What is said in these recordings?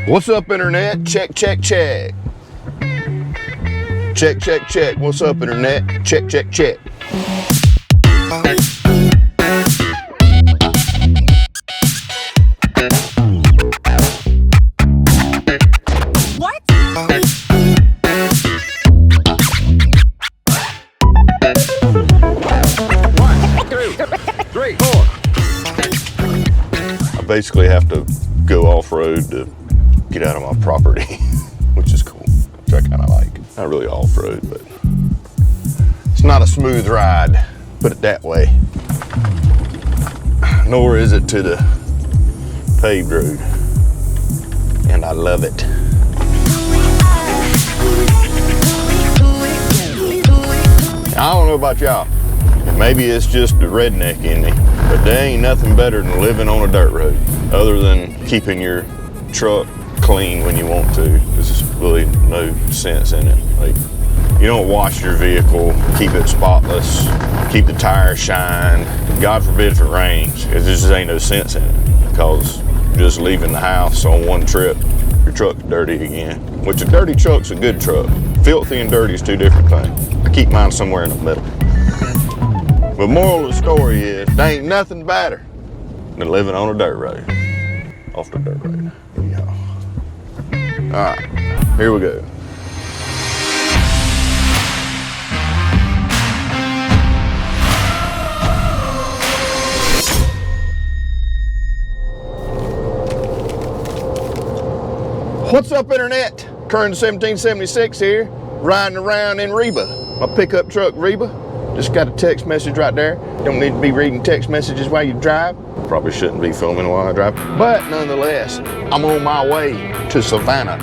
What's up, internet? Check, check, check. Check, check, check. What's up, internet? Check, check, check. What? 1, 2, 3, 4. I basically have to go off-road to get out of my property, which is cool, which I kind of like. Not really off-road, but it's not a smooth ride, put it that way. Nor is it to the paved road, and I love it. I don't know about y'all, maybe it's just the redneck in me, but there ain't nothing better than living on a dirt road, other than keeping your truck clean when you want to. There's really no sense in it. Like, you don't wash your vehicle, keep it spotless, keep the tires shined. God forbid if it rains, there just ain't no sense in it, because just leaving the house on one trip, your truck's dirty again. Which a dirty truck's a good truck. Filthy and dirty is two different things. I keep mine somewhere in the middle. But moral of the story is, there ain't nothing better than living on a dirt road. Off the dirt road. Yeah. All right, here we go. What's up, internet? Current 1776 here, riding around in Reba. My pickup truck, Reba. Just got a text message right there. Don't need to be reading text messages while you drive. Probably shouldn't be filming while I drive. But nonetheless, I'm on my way to Savannah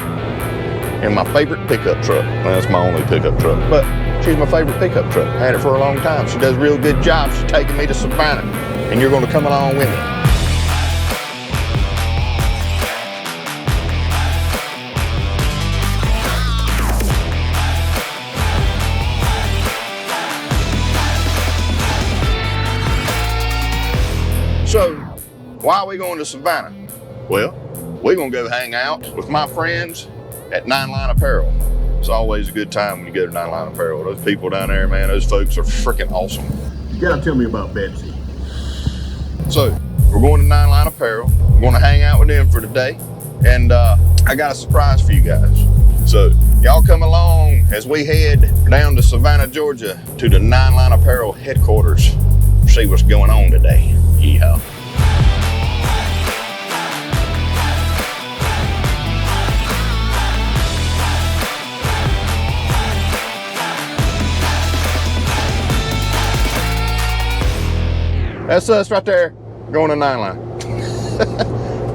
in my favorite pickup truck. Well, that's my only pickup truck, but she's my favorite pickup truck. Had it for a long time. She does a real good job. She's taking me to Savannah, and you're gonna come along with me. So, why are we going to Savannah? Well, we're gonna go hang out with my friends at 9 Line Apparel. It's always a good time when you go to 9 Line Apparel. Those people down there, man, those folks are freaking awesome. You gotta tell me about Betsy. So, we're going to 9 Line Apparel. We're gonna hang out with them for today. And I got a surprise for you guys. So, y'all come along as we head down to Savannah, Georgia to the 9 Line Apparel headquarters. See what's going on today. Yeah. That's us right there, going to 9 Line.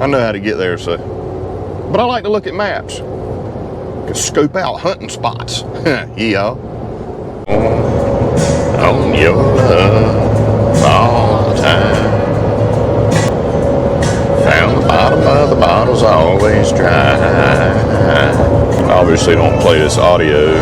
I know how to get there, so. But I like to look at maps. Can scope out hunting spots. Yeah. On your love all the time. Found the bottom of the bottle's always dry. Obviously don't play this audio.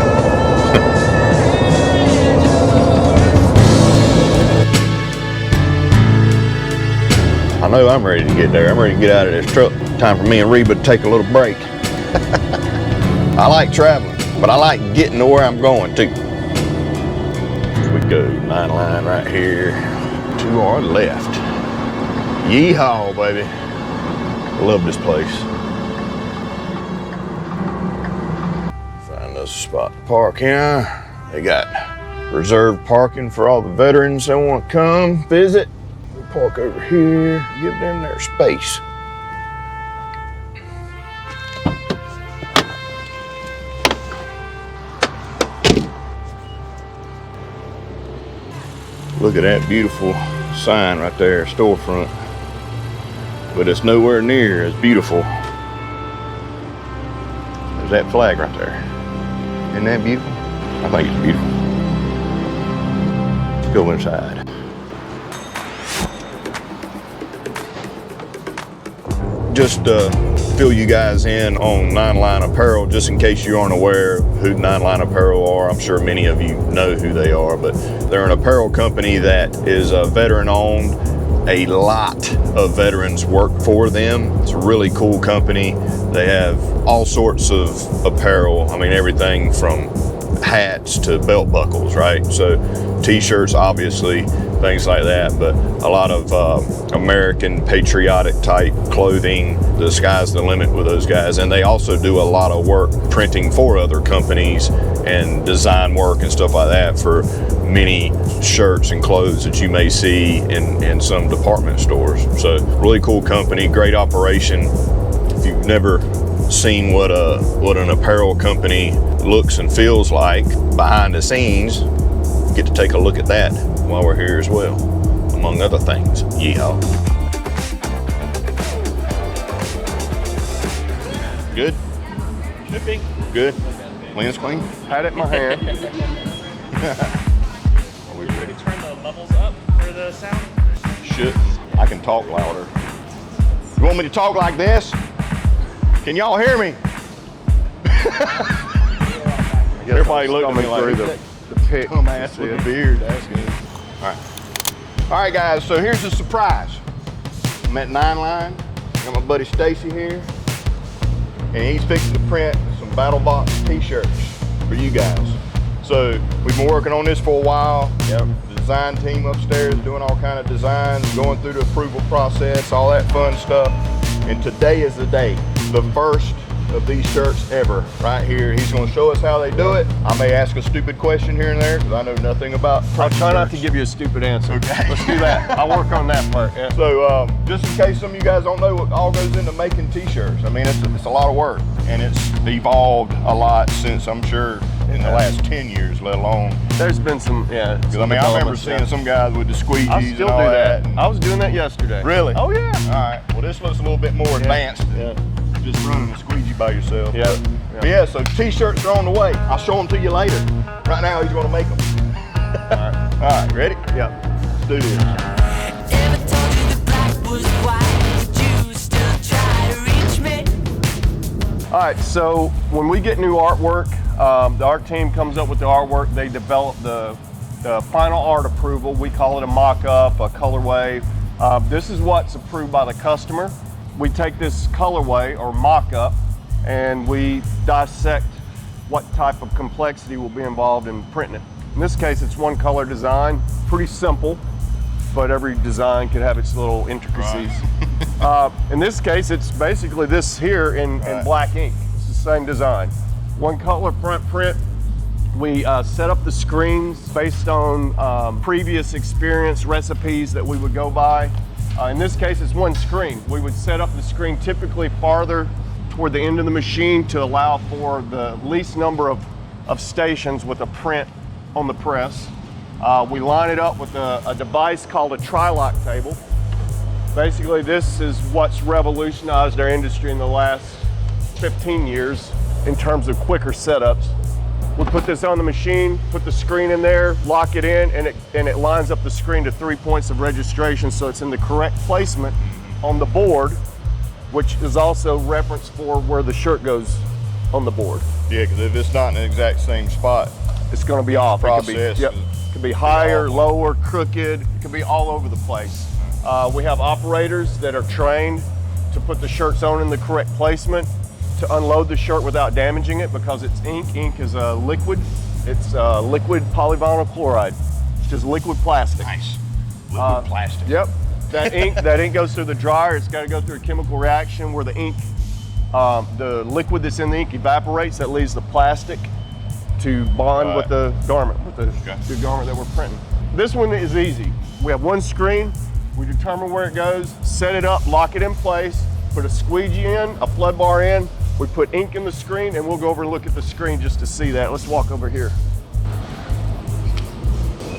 I know I'm ready to get there. I'm ready to get out of this truck. Time for me and Reba to take a little break. I like traveling, but I like getting to where I'm going too. We go 9 Line right here to our left. Yeehaw, baby. Love this place. Find us a spot to park in. They got reserved parking for all the veterans that want to come visit. We'll park over here, give them their space. Look at that beautiful sign right there, storefront. But it's nowhere near as beautiful. There's that flag right there. Isn't that beautiful? I think it's beautiful. Let's go inside. Just fill you guys in on 9 Line Apparel, just in case you aren't aware of who 9 Line Apparel are. I'm sure many of you know who they are, but they're an apparel company that is veteran owned. a lot of veterans work for them. It's a really cool company. They have all sorts of apparel. I mean, everything from hats to belt buckles, right? So t-shirts, obviously, things like that, but a lot of American patriotic type clothing. The sky's the limit with those guys. And they also do a lot of work printing for other companies and design work and stuff like that for many shirts and clothes that you may see in some department stores. So really cool company, great operation. If you've never seen what an apparel company looks and feels like behind the scenes, get to take a look at that while we're here as well, among other things. Yeehaw. Good? Should be. Good. Lens clean? Had it in my hand. Are we ready? Turn the levels up for the sound. Shouldn't. I can talk louder. You want me to talk like this? Can y'all hear me? Everybody look at me like the pit. dumbass with a beard. That's good. All right, guys, so here's the surprise. I'm at 9 Line. Got my buddy Stacy here, and he's fixing to print some BattlBox t-shirts for you guys. So we've been working on this for a while. Yep. The design team upstairs doing all kind of designs, going through the approval process, all that fun stuff. And today is the day, the first of these shirts ever, right here. He's going to show us how they do it. I may ask a stupid question here and there because I know nothing about I'll try not to give you a stupid answer. Okay. Let's do that. I'll work on that part. Yeah. So just in case some of you guys don't know what all goes into making t-shirts, I mean, it's a lot of work, and it's evolved a lot since, I'm sure, in the last 10 years, let alone. There's been some, yeah. Because I mean, I remember seeing some guys with the squeegees I and still all do that. that. I was doing that yesterday. Really? Oh yeah. All right. Well, this looks a little bit more advanced than just running a squeegee by yourself. Yeah. But yeah, so t-shirts are on the way. I'll show them to you later. Right now, he's going to make them. All right, ready? Yeah. Let's do this. Never told you the black was white. Did you still try to reach me? All right, so when we get new artwork, the art team comes up with the artwork. They develop the final art approval. We call it a mock-up, a colorway. This is what's approved by the customer. We take this colorway or mock-up and we dissect what type of complexity will be involved in printing it. In this case, it's one color design, pretty simple, but every design could have its little intricacies. Right. In this case, it's basically this here in black ink. It's the same design. One color front print. We set up the screens based on previous experience recipes that we would go by. In this case, it's one screen. We would set up the screen typically farther toward the end of the machine to allow for the least number of stations with a print on the press. We line it up with a device called a tri-lock table. Basically, this is what's revolutionized our industry in the last 15 years in terms of quicker setups. We put this on the machine, put the screen in there, lock it in, and it lines up the screen to 3 points of registration, so it's in the correct placement on the board, which is also reference for where the shirt goes on the board. Yeah, because if it's not in the exact same spot, it's going to be off. Process it could be higher, lower, crooked. It could be all over the place. We have operators that are trained to put the shirts on in the correct placement, to unload the shirt without damaging it because it's ink. Ink is a liquid. It's liquid polyvinyl chloride. It's just liquid plastic. Nice. Liquid plastic. Yep. That ink goes through the dryer. It's got to go through a chemical reaction where the ink, the liquid that's in the ink evaporates. That leaves the plastic to bond with the garment, with the garment that we're printing. This one is easy. We have one screen. We determine where it goes, set it up, lock it in place, put a squeegee in, a flood bar in. We put ink in the screen, and we'll go over and look at the screen just to see that. Let's walk over here.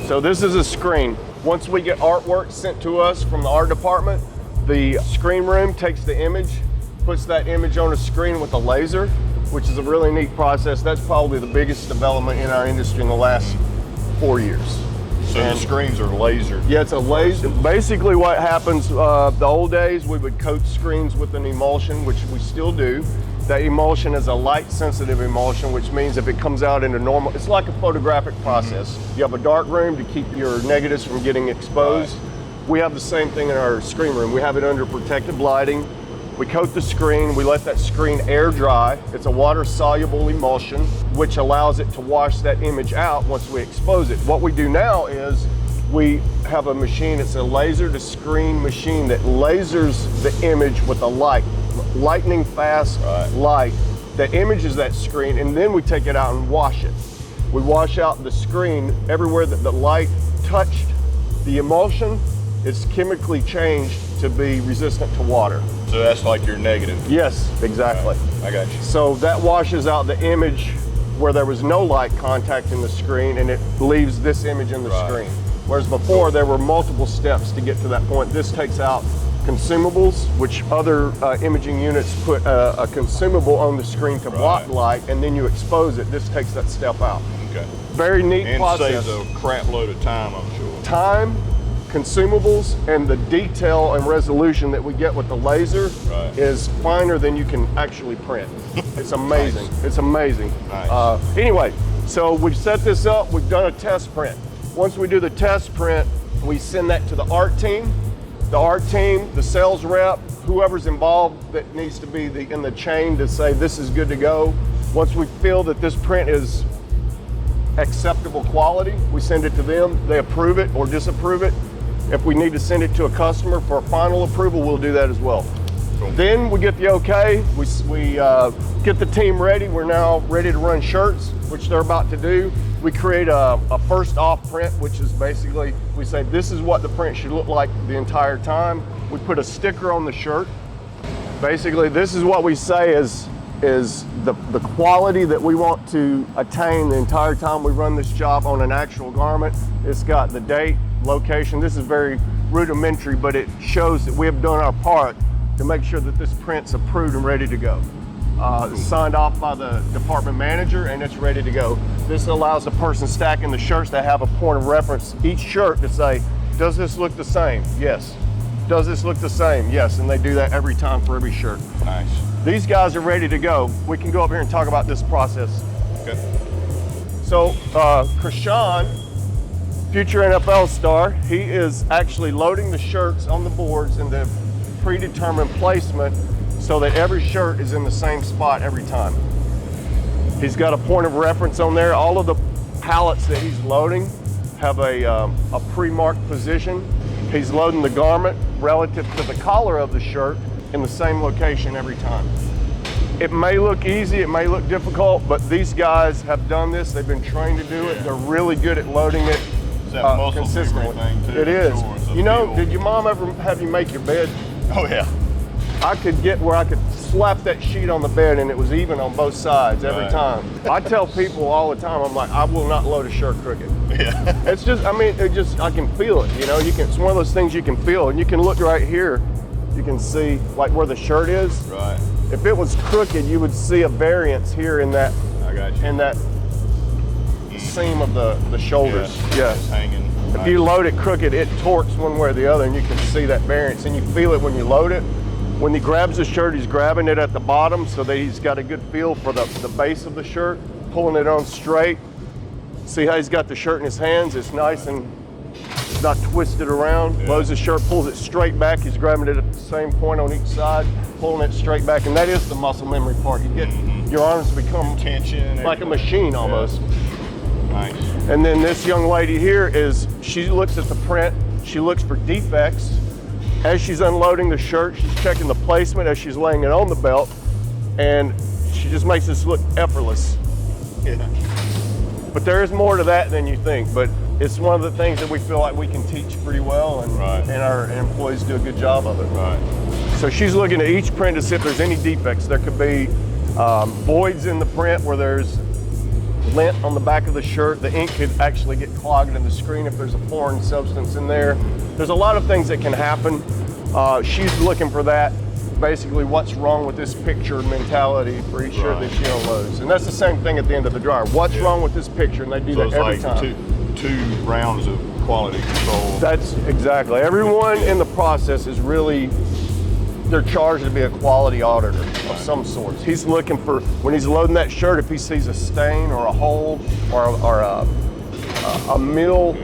So this is a screen. Once we get artwork sent to us from the art department, the screen room takes the image, puts that image on a screen with a laser, which is a really neat process. That's probably the biggest development in our industry in the last 4 years. So the screens are lasered. Yeah, it's a laser. Basically what happens, the old days, we would coat screens with an emulsion, which we still do. That emulsion is a light sensitive emulsion, which means if it comes out into normal, it's like a photographic process. You have a dark room to keep your negatives from getting exposed. We have the same thing in our screen room. We have it under protective lighting. We coat the screen, we let that screen air dry. It's a water-soluble emulsion, which allows it to wash that image out once we expose it. What we do now is we have a machine, it's a laser to screen machine that lasers the image with a light, lightning fast light that images that screen, and then we take it out and wash it. We wash out the screen everywhere that the light touched the emulsion. It's chemically changed to be resistant to water. So that's like your negative. Yes, exactly. I got you. So that washes out the image where there was no light contact in the screen, and it leaves this image in the screen. Whereas before there were multiple steps to get to that point. This takes out consumables, which other imaging units put a consumable on the screen to block light, and then you expose it. This takes that step out. Okay. Very neat process. And saves a crap load of time, I'm sure. Time, consumables, and the detail and resolution that we get with the laser is finer than you can actually print. It's amazing. Nice. It's amazing. Nice. Anyway, so we've set this up. We've done a test print. Once we do the test print, we send that to the art team. The art team, the sales rep, whoever's involved that needs to be in the chain to say this is good to go. Once we feel that this print is acceptable quality, we send it to them. They approve it or disapprove it. If we need to send it to a customer for a final approval, we'll do that as well. Cool. Then we get the okay. We get the team ready. We're now ready to run shirts, which they're about to do. We create a first off print, which is basically, we say this is what the print should look like the entire time. We put a sticker on the shirt. Basically, this is what we say is the quality that we want to attain the entire time we run this job on an actual garment. It's got the date, location. This is very rudimentary, but it shows that we have done our part to make sure that this print's approved and ready to go. It's signed off by the department manager, and it's ready to go. This allows the person stacking the shirts to have a point of reference, each shirt, to say, does this look the same? Yes. Does this look the same? Yes, and they do that every time for every shirt. Nice. These guys are ready to go. We can go up here and talk about this process. Okay. So, Krishan, future NFL star, he is actually loading the shirts on the boards in the predetermined placement so that every shirt is in the same spot every time. He's got a point of reference on there. All of the pallets that he's loading have a pre-marked position. He's loading the garment relative to the collar of the shirt in the same location every time. It may look easy, it may look difficult, but these guys have done this. They've been trained to do it. They're really good at loading it consistently. It is. You know, did your mom ever have you make your bed? Oh yeah. I could get where I could slap that sheet on the bed and it was even on both sides every time. I tell people all the time, I'm like, I will not load a shirt crooked. Yeah. It's just, I mean, I can feel it, you know, it's one of those things you can feel, and you can look right here, you can see like where the shirt is. Right. If it was crooked, you would see a variance here in that, in that seam of the shoulders. Yeah. It's hanging. If you load it crooked, it torques one way or the other, and you can see that variance, and you feel it when you load it. When he grabs the shirt, he's grabbing it at the bottom so that he's got a good feel for the base of the shirt, pulling it on straight. See how he's got the shirt in his hands? It's nice and it's not twisted around. Yeah. Loads the shirt, pulls it straight back. He's grabbing it at the same point on each side, pulling it straight back, and that is the muscle memory part. You get your arms become tension, like a machine almost. Nice. And then this young lady here she looks at the print, she looks for defects. As she's unloading the shirt, she's checking the placement as she's laying it on the belt, and she just makes this look effortless. Yeah. But there is more to that than you think, but it's one of the things that we feel like we can teach pretty well, and our employees do a good job of it. Right. So she's looking at each print to see if there's any defects. There could be voids in the print where there's lint on the back of the shirt. The ink could actually get clogged in the screen if there's a foreign substance in there. There's a lot of things that can happen. She's looking for that. Basically, what's wrong with this picture mentality for each shirt that she unloads. And that's the same thing at the end of the dryer. What's wrong with this picture? And they do that every time. Two rounds of quality control. That's exactly. Everyone in the process is really, they're charged to be a quality auditor of some sort. He's looking for, when he's loading that shirt, if he sees a stain or a hole or a mill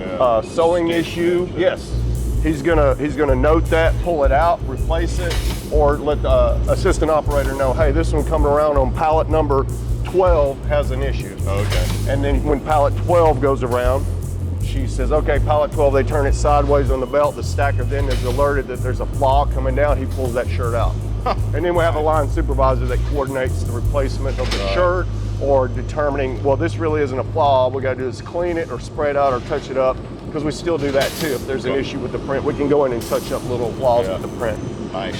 sewing issue, yes, he's gonna note that, pull it out, replace it, or let the assistant operator know, hey, this one coming around on pallet number 12 has an issue. Okay. And then when pallet 12 goes around, she says, okay, pallet 12, they turn it sideways on the belt. The stacker then is alerted that there's a flaw coming down. He pulls that shirt out. And then we have a line supervisor that coordinates the replacement of the shirt or determining, well, this really isn't a flaw. All we got to do is clean it or spray it out or touch it up, because we still do that too. If there's an issue with the print, we can go in and touch up little flaws with the print. Nice.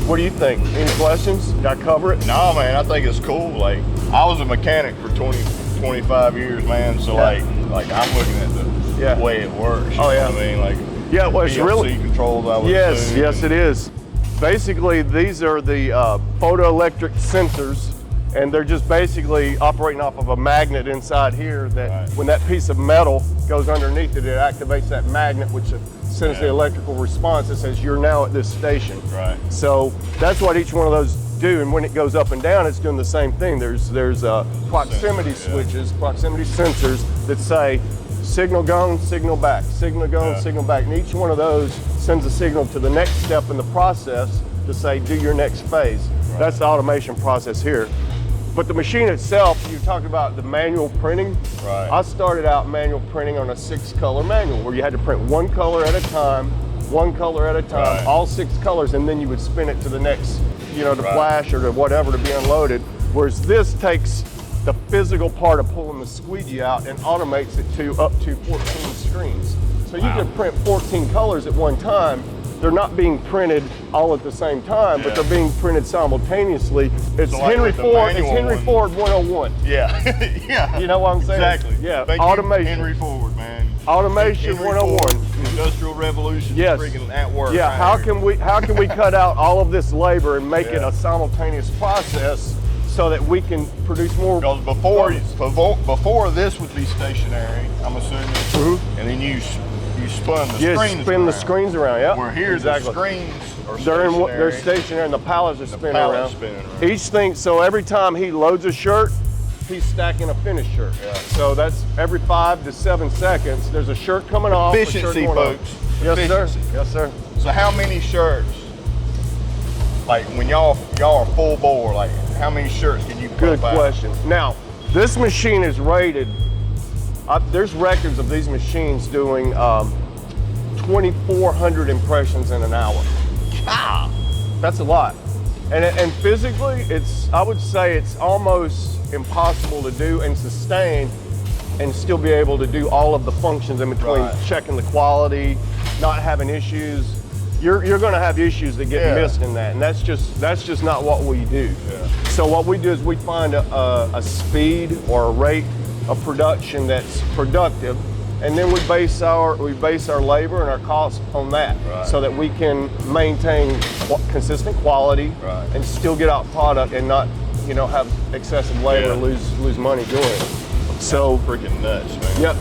What do you think? Any questions? Did I cover it? No, man, I think it's cool. Like, I was a mechanic for 25 years, man. So like I'm looking at the way it works. You know what I mean? Like, yeah, well, it's PLC really controls. I would assume. Yes, it is. Basically, these are the photoelectric sensors, and they're just basically operating off of a magnet inside here that when that piece of metal goes underneath it, it activates that magnet, which sends the electrical response that says you're now at this station. Right. So that's what each one of those do, and when it goes up and down, it's doing the same thing. There's proximity switches, proximity sensors that say signal gone, signal back, signal gone, signal back, and each one of those sends a signal to the next step in the process to say do your next phase. That's the automation process here. But the machine itself, you talked about the manual printing. Right. I started out manual printing on a 6-color manual where you had to print one color at a time, all 6 colors, and then you would spin it to the next, to flash or to whatever to be unloaded. Whereas this takes the physical part of pulling the squeegee out and automates it to up to 14 screens. So you can print 14 colors at one time. They're not being printed all at the same time, but they're being printed simultaneously. It's So like Henry with the Ford. It's manual Henry one. Ford 101. Yeah. Yeah. You know what I'm saying? Exactly. Yeah. Thank you, Automation. Henry Ford, man. Automation Henry 101. Ford, Industrial Revolution. Yes. Freaking at work. Yeah. right here. How can we cut out all of this labor and make it a simultaneous process so that we can produce more? Because before this would be stationary, I'm assuming, and then you spun the screens spin around. the screens around. Yeah. Where here the screens are stationary. They're stationary and the pallets are spinning pallets around. spinning around. Each thing. So every time he loads a shirt, he's stacking a finished shirt. Yeah. So that's every 5 to 7 seconds. There's a shirt coming off. a shirt Efficiency, going on. folks. Yes, Efficiency. sir. Yes, sir. So how many shirts, like when y'all are full bore, like how many shirts can you put Good out? question. Now, this machine is rated. There's records of these machines doing 2,400 impressions in an hour. God. That's a lot. And physically, I would say it's almost impossible to do and sustain and still be able to do all of the functions in between, checking the quality, not having issues. You're going to have issues that get missed in that, and that's just not what we do. Yeah. So what we do is we find a speed or a rate of production that's productive, and then we base our labor and our costs on that, so that we can maintain consistent quality and still get out product and not have excessive labor and lose money doing it. So Freaking nuts, man. Yep.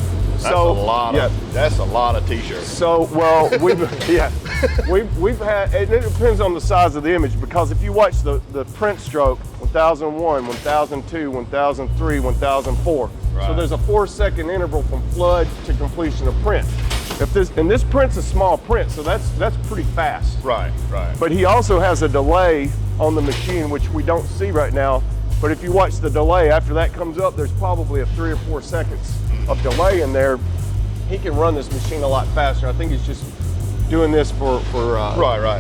That's a lot of t-shirts. So, well, we've had, and it depends on the size of the image, because if you watch the print stroke, 1001, 1002, 1003, 1004. So there's a 4-second interval from flood to completion of print. And this print's a small print, so that's pretty fast. Right. But he also has a delay on the machine, which we don't see right now. But if you watch the delay, after that comes up, there's probably a 3 or 4 seconds of delay in there. He can run this machine a lot faster. I think he's just doing this for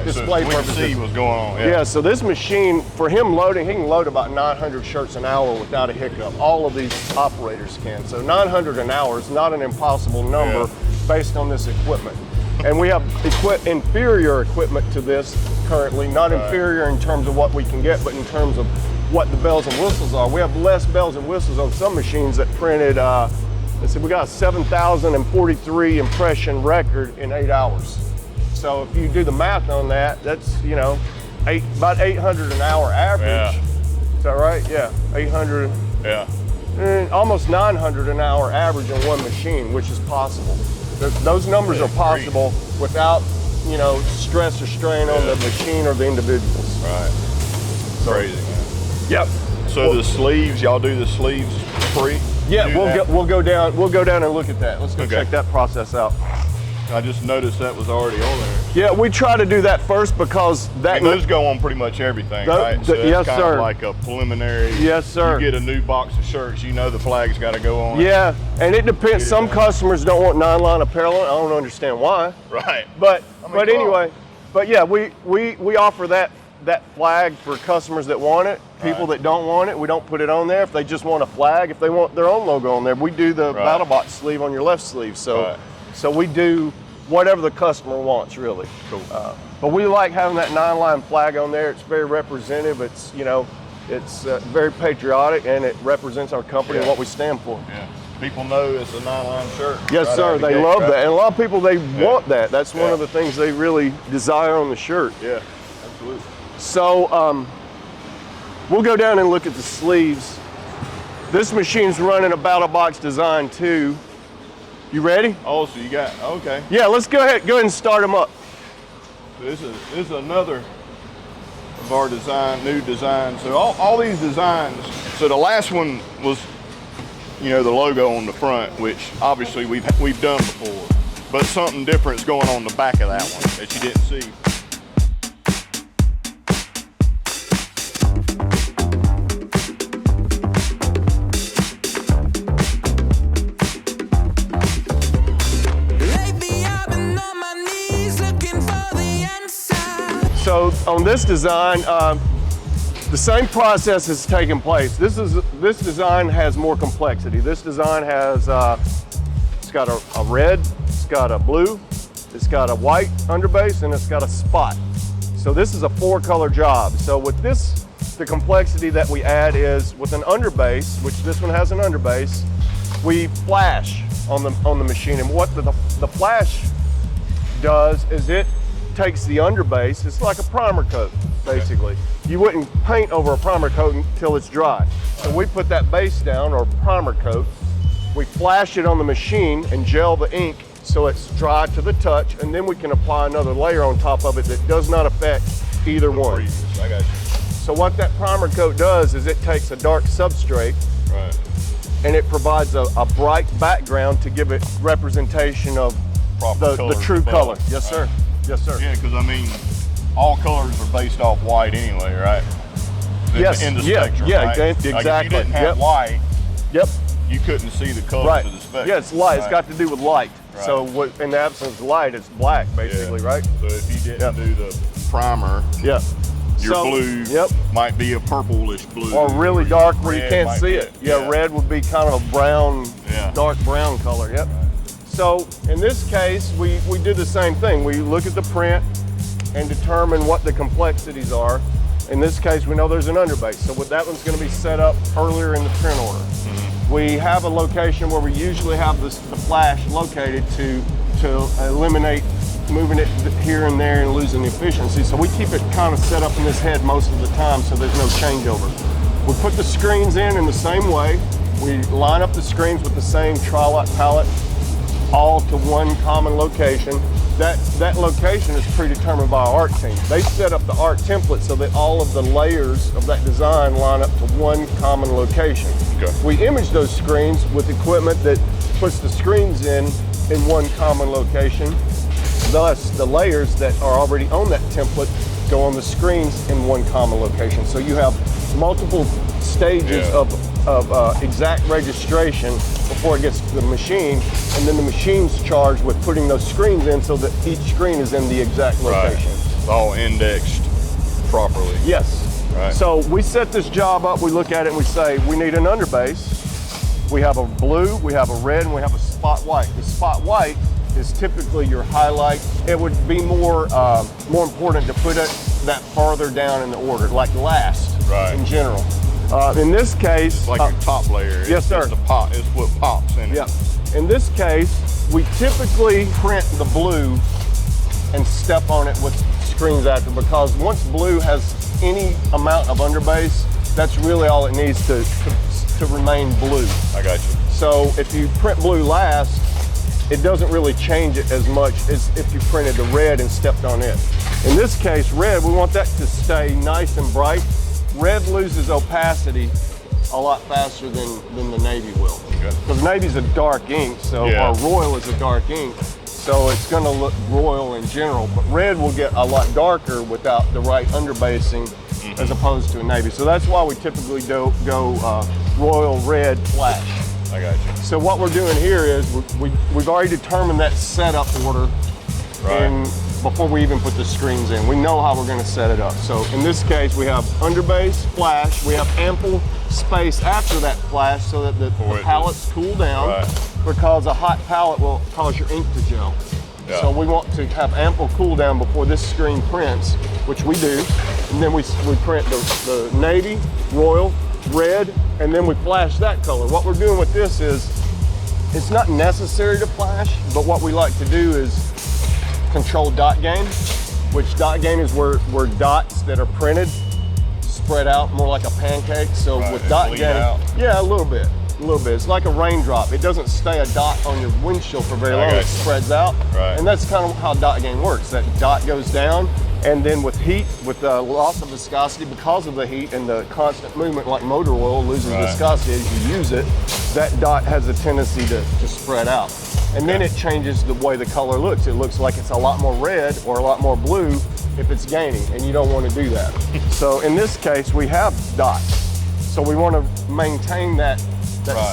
display so purposes. We can see what's going on. Yeah, so this machine, for him loading, he can load about 900 shirts an hour without a hiccup. All of these operators can. So 900 an hour is not an impossible number based on this equipment. And we have inferior equipment to this currently, not inferior in terms of what we can get, but in terms of what the bells and whistles are. We have less bells and whistles on some machines that printed, let's see, we got a 7,043 impression record in 8 hours. So if you do the math on that, that's, about 800 an hour average. Yeah. Is that right? Yeah, 800. Yeah. Almost 900 an hour average on one machine, which is possible. Those numbers are possible without, stress or strain on the machine or the individuals. Right. Crazy, man. Yep. So the sleeves, y'all do the sleeves free? Yeah, we'll go down and look at that. Let's go check that process out. I just noticed that was already on there. Yeah, we try to do that first because that. And those go on pretty much everything, right? So yes, that's kind sir. of like a preliminary. Yes, sir. You get a new box of shirts, you know the flag's got to go on. Yeah, and it depends. Get it Some done. customers don't want 9-line apparel. I don't understand why. Right. But I mean, but come anyway, but yeah, we offer that flag for customers that want it. People Right. that don't want it, we don't put it on there. If they just want a flag, if they want their own logo on there, we do the Right. BattlBox sleeve on your left sleeve. So Right. so we do whatever the customer wants, really. Cool. But we like having that 9-line flag on there. It's very representative. It's it's very patriotic, and it represents our company and Yeah. what we stand for. Yeah. People know it's a 9-line shirt. Yes, right out sir. of the They gate, love right? that, and a lot of people they want that. That's one Yeah. of the things they really desire on the shirt. Yeah, absolutely. So we'll go down and look at the sleeves. This machine's running a BattlBox design too. You ready? Oh, so you got, okay. Yeah, let's go ahead and start them up. This is another of our new design. So all these designs, so the last one was, the logo on the front, which obviously we've done before, but something different's going on the back of that one that you didn't see. Lately I've been on my knees looking for the answer. So on this design, the same process has taken place. This design has more complexity. This design has it's got a red, it's got a blue, it's got a white underbase, and it's got a spot. So this is a 4-color job. So with this, the complexity that we add is with an underbase, which this one has an underbase, we flash on the machine. And what the flash does is it takes the underbase, it's like a primer coat, basically. You wouldn't paint over a primer coat until it's dry. So we put that base down, or primer coat, we flash it on the machine and gel the ink so it's dry to the touch, and then we can apply another layer on top of it that does not affect either one. I got you. So what that primer coat does is it takes a dark substrate Right. and it provides a bright background to give it representation of Proper the colors true above. color. Yes, sir. Yes, sir. Yeah, because all colors are based off white anyway, right? Yes, In the yeah, spectrum, yeah, right? Like if you exactly. didn't have Yep. white, Yep. you couldn't see the colors Right. of the spectrum. Yeah, it's light. It's right? got to do with light. Right. So in the absence of light, it's black, basically, Yeah. right? So if you didn't Yep. do the primer, Yeah. your So, blue Yep. might be a purplish blue. Or really dark where you red can't might see be it. Yeah, yeah. red would be kind of a brown, Yeah. dark brown color. Yep. So in this case, we do the same thing. We look at the print and determine what the complexities are. In this case, we know there's an underbase, so that one's going to be set up earlier in the print order. We have a location where we usually have the flash located to eliminate moving it here and there and losing the efficiency. So we keep it kind of set up in this head most of the time so there's no changeover. We put the screens in the same way. We line up the screens with the same tri-lot pallet, all to one common location. That location is predetermined by our art team. They set up the art template so that all of the layers of that design line up to one common location. Okay. We image those screens with equipment that puts the screens in one common location. Thus, the layers that are already on that template go on the screens in one common location. So you have multiple stages Yeah. of exact registration before it gets to the machine, and then the machine's charged with putting those screens in so that each screen is in the exact Right. location. It's all indexed properly. Yes. Right. So we set this job up, we look at it and we say, we need an underbase. We have a blue, we have a red, and we have a spot white. The spot white is typically your highlight. It would be more important to put it that farther down in the order, like last Right. in general. In this case, Like your top layer. yes, sir. It's what pops in it. yeah. In this case, we typically print the blue and step on it with screens after, because once blue has any amount of underbase, that's really all it needs to remain blue. I got you. So if you print blue last, it doesn't really change it as much as if you printed the red and stepped on it. In this case, red, we want that to stay nice and bright. Red loses opacity a lot faster than the navy will. Okay. Because navy's a dark ink, so Yeah. our royal is a dark ink. So it's gonna look royal in general, but red will get a lot darker without the right underbasing as opposed to a navy. So that's why we typically go royal red flash. I got you. So what we're doing here is we've already determined that setup order and before we even put the screens in. We know how we're gonna set it up. So in this case, we have underbase, flash, we have ample space after that flash so that the pallets cool down because a hot pallet will cause your ink to gel. Yeah. So we want to have ample cool down before this screen prints, which we do. And then we print the navy, royal, red, and then we flash that color. What we're doing with this is, it's not necessary to flash, but what we like to do is control dot gain, which dot gain is where dots that are printed spread out more like a pancake. So with dot gain, yeah, a little bit. It's like a raindrop. It doesn't stay a dot on your windshield for very long. It spreads out, and that's kind of how dot gain works. That dot goes down, and then with heat, with the loss of viscosity because of the heat and the constant movement, like motor oil loses viscosity as you use it, that dot has a tendency to spread out. And then it changes the way the color looks. It looks like it's a lot more red or a lot more blue if it's gaining, and you don't want to do that. So in this case, we have dots. So we want to maintain that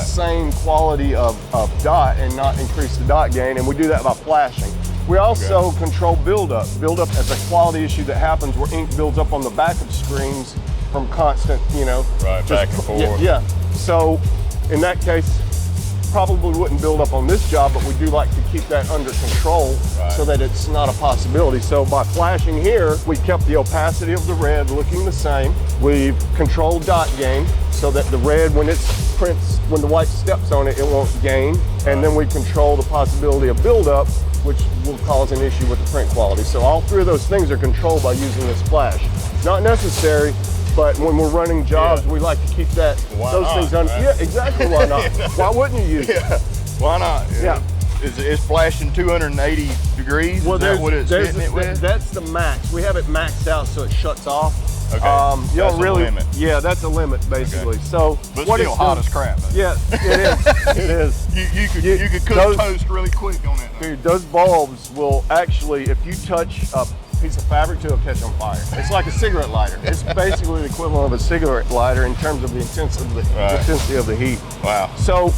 same quality of dot and not increase the dot gain, and we do that by flashing. We also control buildup. Buildup is a quality issue that happens where ink builds up on the back of screens from constant, back and forth. Yeah. So in that case, probably wouldn't build up on this job, but we do like to keep that under control so that it's not a possibility. So by flashing here, we kept the opacity of the red looking the same. We've controlled dot gain so that the red, when it prints, when the white steps on it, it won't gain. And then we control the possibility of buildup, which will cause an issue with the print quality. So all three of those things are controlled by using this flash. Not necessary, but when we're running jobs, we like to keep those things on. Yeah, exactly. Why not? Why wouldn't you use it? Why not? Yeah. Is flashing 280 degrees? Well, is that what it's hitting it with? That's the max. We have it maxed out so it shuts off. Okay. That's a limit. Yeah, that's a limit basically. Okay. So, but still hot as crap. Though. Yeah, it is. It is. You could cook toast really quick on it. Dude, those bulbs will actually, if you touch a piece of fabric to, it'll catch on fire. It's like a cigarette lighter. It's basically the equivalent of a cigarette lighter in terms of the intensity of the heat. Wow. So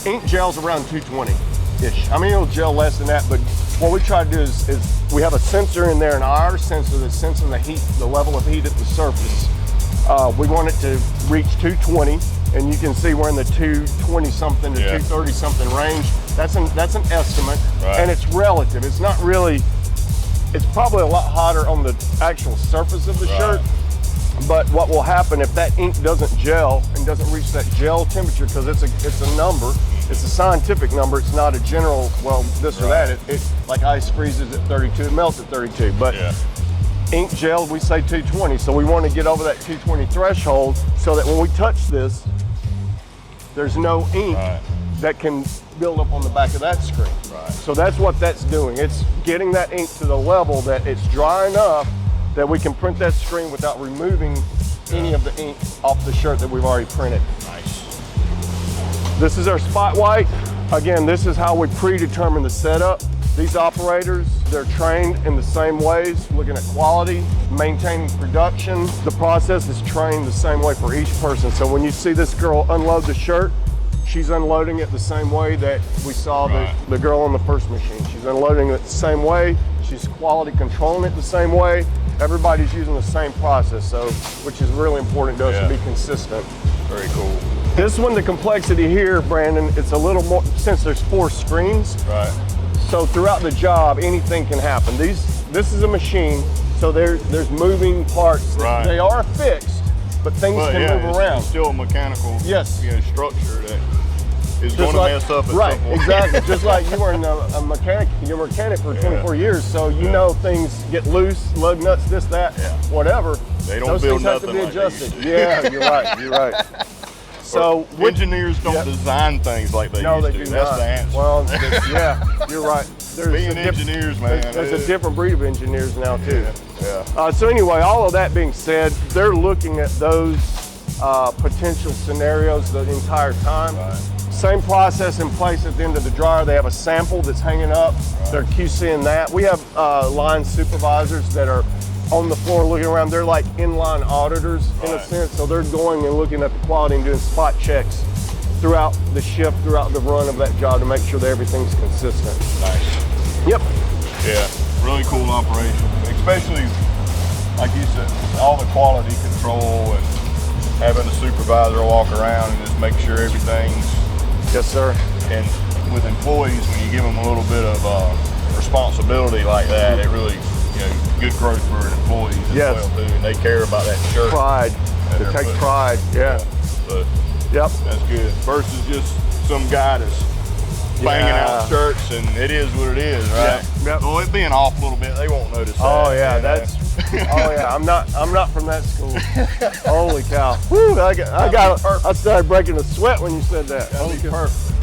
ink gels around 220-ish. I mean, it'll gel less than that, but what we try to do is we have a sensor in there, an IR sensor that's sensing the heat, the level of heat at the surface. We want it to reach 220, and you can see we're in the 220 something to 230 something range. That's an estimate, and it's relative. It's not really. It's probably a lot hotter on the actual surface of the shirt, but what will happen if that ink doesn't gel and doesn't reach that gel temperature, because it's a number, it's a scientific number, it's not a general, well, this or that. It like ice freezes at 32, it melts at 32, but ink gel, we say 220, so we want to get over that 220 threshold so that when we touch this, there's no ink that can build up on the back of that screen. So that's what that's doing. It's getting that ink to the level that it's dry enough that we can print that screen without removing any of the ink off the shirt that we've already printed. Nice. This is our spot white. Again, this is how we predetermine the setup. These operators, they're trained in the same ways, looking at quality, maintaining production. The process is trained the same way for each person. So when you see this girl unload the shirt, she's unloading it the same way that we saw the girl on the first machine. She's unloading it the same way. She's quality controlling it the same way. Everybody's using the same process, so which is really important to us to be consistent. Very cool. This one, the complexity here, Brandon, it's a little more, since there's 4 screens. So throughout the job, anything can happen. This is a machine, so there's moving parts. They are fixed, but things can move around. It's still a mechanical structure that is going to mess up at some point. Exactly. Just like you were a mechanic, you're a mechanic for 24 years, so you know things get loose, lug nuts, this, that, whatever. They don't Those build things have to be nothing like adjusted. Yeah, you're right. So engineers don't design things like they used to. That's the answer. Well, you're right. Being engineers, man. There's a different breed of engineers now too. So anyway, all of that being said, they're looking at those potential scenarios the entire time. Same process in place at the end of the dryer. They have a sample that's hanging up. They're QCing that. We have line supervisors that are on the floor looking around. They're like inline auditors in a sense. So they're going and looking at the quality and doing spot checks throughout the shift, throughout the run of that job to make sure that everything's consistent. Nice. Yep. Yeah, really cool operation. Especially, like you said, all the quality control and having a supervisor walk around and just make sure everything's. Yes, sir. And with employees, when you give them a little bit of responsibility like that, it really, good growth for employees as well too. And they care about that shirt. Pride. They take pride. Yeah. So yep. That's good. Versus just some guy that's banging out shirts, and it is what it is, right? Yep. Well, it being off a little bit, they won't notice that. Oh yeah, that's. Oh yeah, I'm not from that school. Holy cow! Woo! I started breaking a sweat when you said that. That'd be perfect.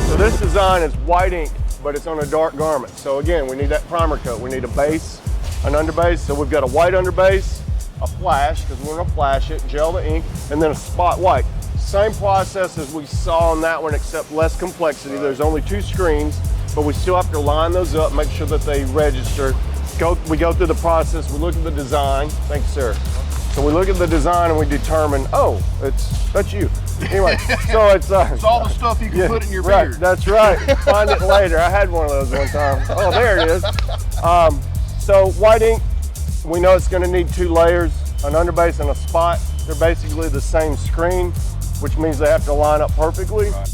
So this design is white ink, but it's on a dark garment. So again, we need that primer coat. We need a base, an underbase. So we've got a white underbase, a flash, because we're gonna flash it, gel the ink, and then a spot white. Same process as we saw on that one, except less complexity. There's only 2 screens, but we still have to line those up, make sure that they register. We go through the process, we look at the design. Thanks, sir. So we look at the design and we determine, oh, that's you. Anyway, so it's all the stuff you can put in your beard. That's right. Find it later. I had one of those one time. Oh, there it is. So white ink, we know it's going to need 2 layers, an underbase and a spot. They're basically the same screen, which means they have to line up perfectly. Right.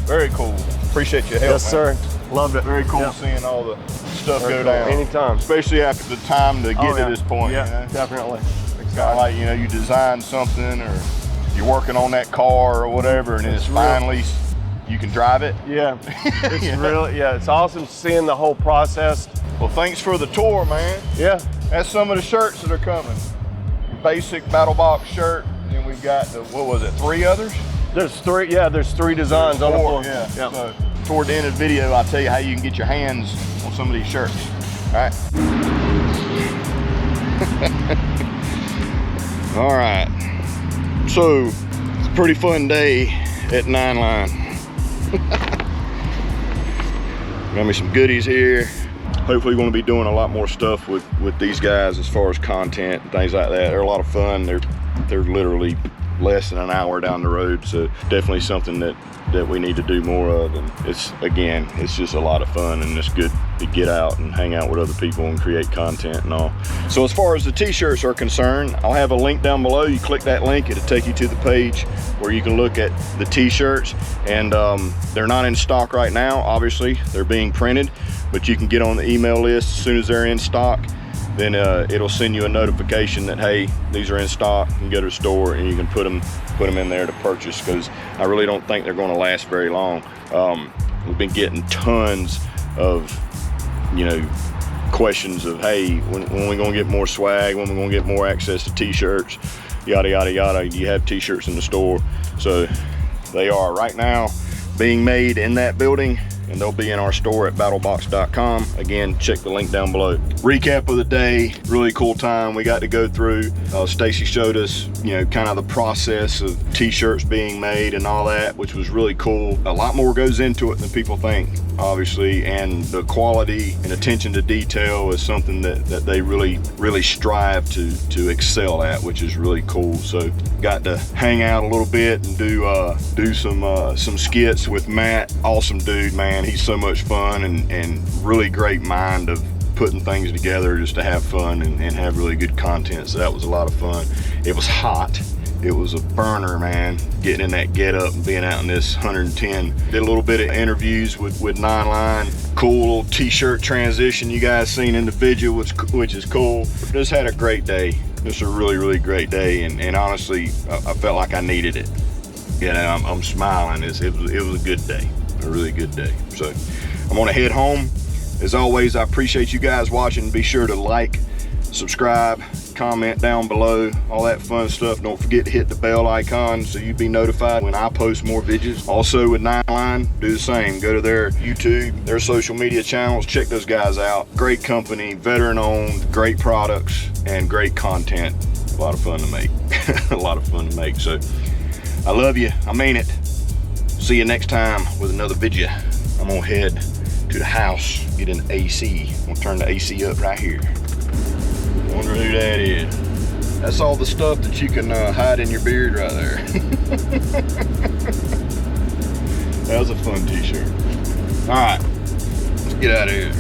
Very cool. Appreciate your help. Yes, sir. Loved it. Very cool seeing all the stuff go down. Anytime. Especially after the time to get to this point. Yeah, definitely. It's kind of like, you design something or you're working on that car or whatever, and it's finally, you can drive it. Yeah, it's really, it's awesome seeing the whole process. Well, thanks for the tour, man. Yeah. That's some of the shirts that are coming. Basic BattlBox shirt, and we've got the, 3 others? There's 3, there's 3 designs on the floor. Yeah. Yep. So toward the end of the video, I'll tell you how you can get your hands on some of these shirts. All right. All right. So it's a pretty fun day at 9 Line. Got me some goodies here. Hopefully we're going to be doing a lot more stuff with these guys as far as content and things like that. They're a lot of fun. They're literally less than an hour down the road, so definitely something that we need to do more of. And it's just a lot of fun, and it's good to get out and hang out with other people and create content and all. So as far as the t-shirts are concerned, I'll have a link down below. You click that link, it'll take you to the page where you can look at the t-shirts, and they're not in stock right now. Obviously they're being printed, but you can get on the email list as soon as they're in stock. Then it'll send you a notification that, hey, these are in stock, and go to the store and you can put them in there to purchase, because I really don't think they're going to last very long. We've been getting tons of questions of, hey, when we going to get more swag, when we going to get more access to t-shirts, yada yada yada. You have t-shirts in the store. So they are right now being made in that building, and they'll be in our store at battlebox.com. Again, check the link down below. Recap of the day, really cool time we got to go through. Stacy showed us, kind of the process of t-shirts being made and all that, which was really cool. A lot more goes into it than people think, obviously, and the quality and attention to detail is something that they really strive to excel at, which is really cool. So got to hang out a little bit and do some skits with Matt. Awesome dude, man. He's so much fun and really great mind of putting things together just to have fun and have really good content. So that was a lot of fun. It was hot. It was a burner, man, getting in that get up and being out in this 110. Did a little bit of interviews with 9 Line. Cool little t-shirt transition you guys seen in the video, which is cool. Just had a great day. Just a really great day, and honestly, I felt like I needed it. I'm smiling. It was a good day, a really good day. So I'm gonna head home. As always, I appreciate you guys watching. Be sure to like, subscribe, comment down below, all that fun stuff. Don't forget to hit the bell icon so you'll be notified when I post more videos. Also with 9 Line, do the same. Go to their YouTube, their social media channels, check those guys out. Great company, veteran owned, great products, and great content. A lot of fun to make. A lot of fun to make. So I love you. I mean it. See you next time with another video. I'm gonna head to the house, get an AC. I'm gonna turn the AC up right here. Wonder who that is. That's all the stuff that you can hide in your beard right there. That was a fun t-shirt. All right, let's get out of here.